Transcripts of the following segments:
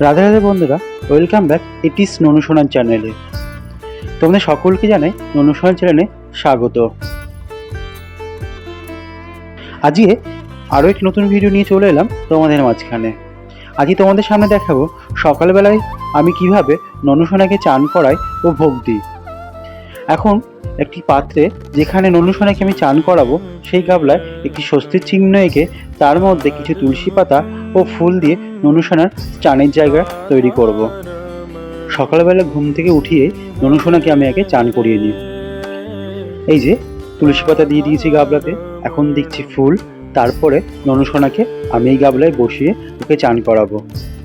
রাধে রাধে বন্ধুরা, welcome back ইটিস ননু সোনার চ্যানেলে। তোমাদের সকলকে জানাই ননু সোনার চ্যানেলে স্বাগত। আজকে আরও একটি নতুন ভিডিও নিয়ে চলে এলাম তোমাদের মাঝখানে। আজকে তোমাদের সামনে দেখাবো সকালবেলায় আমি কিভাবে ননু সোনাকে চান করাই ও ভোগ দিই। এখন একটি পাত্রে যেখানে ননু সোনাকে আমি চান করাবো সেই গাবলায় একটি স্বস্তির চিহ্ন এঁকে তার মধ্যে কিছু তুলসী পাতা ও ফুল দিয়ে ননু সোনার চানের জায়গা তৈরি করব। সকালবেলা ঘুম থেকে উঠিয়ে ননু সোনাকে আমি আগে চান করিয়ে নিই। এই যে তুলসী পাতা দিয়ে দিয়েছি গাবলাতে, এখন দিচ্ছি ফুল। তারপরে ননু সোনাকে আমি এই গাবলায় বসিয়ে ওকে চান করাবো।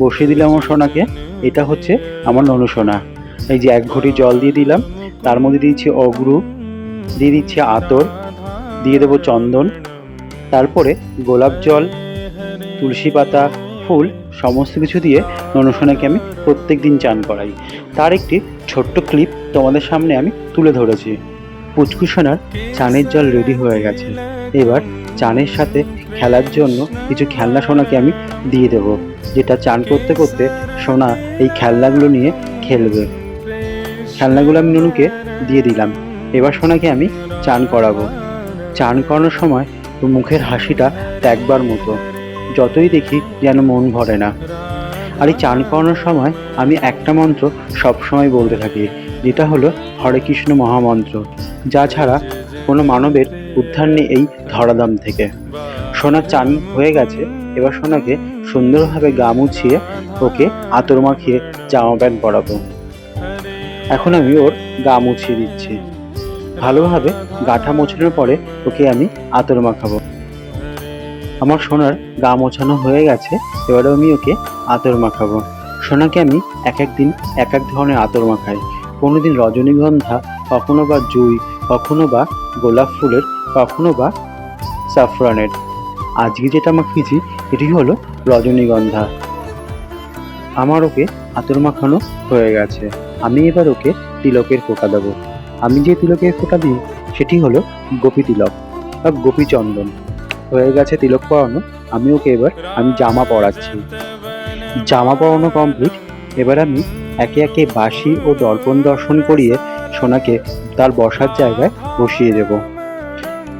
বসিয়ে দিলাম আমার সোনাকে। এটা হচ্ছে আমার ননু সোনা। এই যে 1 ঘটি জল দিয়ে দিলাম, তার মধ্যে দিয়েছি অগরু, দিয়ে দিচ্ছি আতর, দিয়ে দেবো চন্দন, তারপরে গোলাপ জল, তুলসী পাতা, ফুল সমস্ত কিছু দিয়ে ননু সোনাকে আমি প্রত্যেক দিন চান করাই। তার একটি ছোট্ট ক্লিপ তোমাদের সামনে আমি তুলে ধরেছি। পুচকু সোনার চানের জল রেডি হয়ে গেছে। এবার চানের সাথে খেলার জন্য কিছু খেলনা সোনাকে আমি দিয়ে দেব, যেটা চান করতে করতে সোনা এই খেলনাগুলো নিয়ে খেলবে। খেলনাগুলো আমি ননুকে দিয়ে দিলাম। এবার সোনাকে আমি চান করাবো। চান করানোর সময় মুখের হাসিটা দেখবার মতো, যতই দেখি যেন মন ভরে না। আর এই চান করানোর সময় আমি একটা মন্ত্র সবসময় বলতে থাকি, যেটা হলো হরে কৃষ্ণ মহামন্ত্র, যা ছাড়া কোনো মানবের উদ্ধার নেই এই ধরাধাম থেকে। সোনার চান হয়ে গেছে। এবার সোনাকে সুন্দরভাবে গা মুছিয়ে ওকে আতর মাখিয়ে জামা প্যান্ট পরাবো। এখন আমি ওর গা মুছিয়ে দিচ্ছি। ভালোভাবে গাটা মোছানোর পরে ওকে আমি আতর মাখাবো। আমার সোনার গা মোছানো হয়ে গেছে। এবারে আমি ওকে আতর মাখাবো। সোনাকে আমি এক এক দিন এক এক ধরনের আতর মাখাই। কোনো দিন রজনীগন্ধা, কখনো বা জুই, কখনো বা গোলাপ ফুলের, কখনো বা সাফরানের। আজকে যেটা মাখিয়েছি এটি হলো রজনীগন্ধা। আমার ওকে আতর মাখানো হয়ে গেছে। আমি এবার ওকে তিলকের ফোঁটা দেবো। আমি যে তিলকের ফোঁটা দিই সেটি হলো গোপী তিলক বা গোপী চন্দন। হয়ে গেছে তিলক পরানো। আমি ওকে এবার জামা পরাচ্ছি। জামা পরানো কমপ্লিট। এবার আমি একে একে বাঁশি ও দর্পণ দর্শন করিয়ে সোনাকে তার বসার জায়গায় বসিয়ে দেব।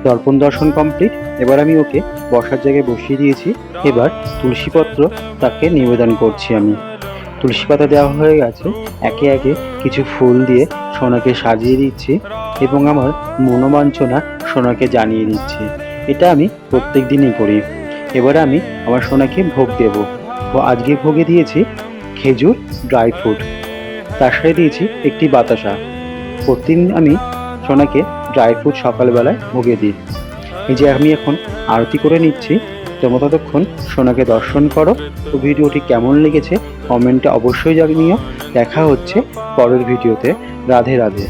দর্পণ দর্শন কমপ্লিট। এবার আমি ওকে বসার জায়গায় বসিয়ে দিয়েছি। এবার তুলসীপত্র তাকে নিবেদন করছি আমি। তুলসী পাতা দেওয়া হয়ে গেছে। একে একে কিছু ফুল দিয়ে সোনাকে সাজিয়ে দিচ্ছি এবং আমার মনোবাঞ্ছনা সোনাকে জানিয়ে দিচ্ছি। এটা আমি প্রত্যেক দিনই করি। এবারে আমি আমার সোনাকে ভোগ দেব। ও আজকে ভোগে দিয়েছি খেজুর, ড্রাই ফ্রুট, তার সাথে দিয়েছি একটি বাতাসা। প্রতিদিন আমি সোনাকে ড্রাই ফ্রুট সকালবেলায় ভোগে দিই। এই যে আমি এখন আরতি করে নিচ্ছি। তোমরা ততক্ষণ সোনাকে দর্শন করো। তো ভিডিওটি কেমন লেগেছে কমেন্টে অবশ্যই জানিও। দেখা হচ্ছে পরের ভিডিওতে। রাধে রাধে।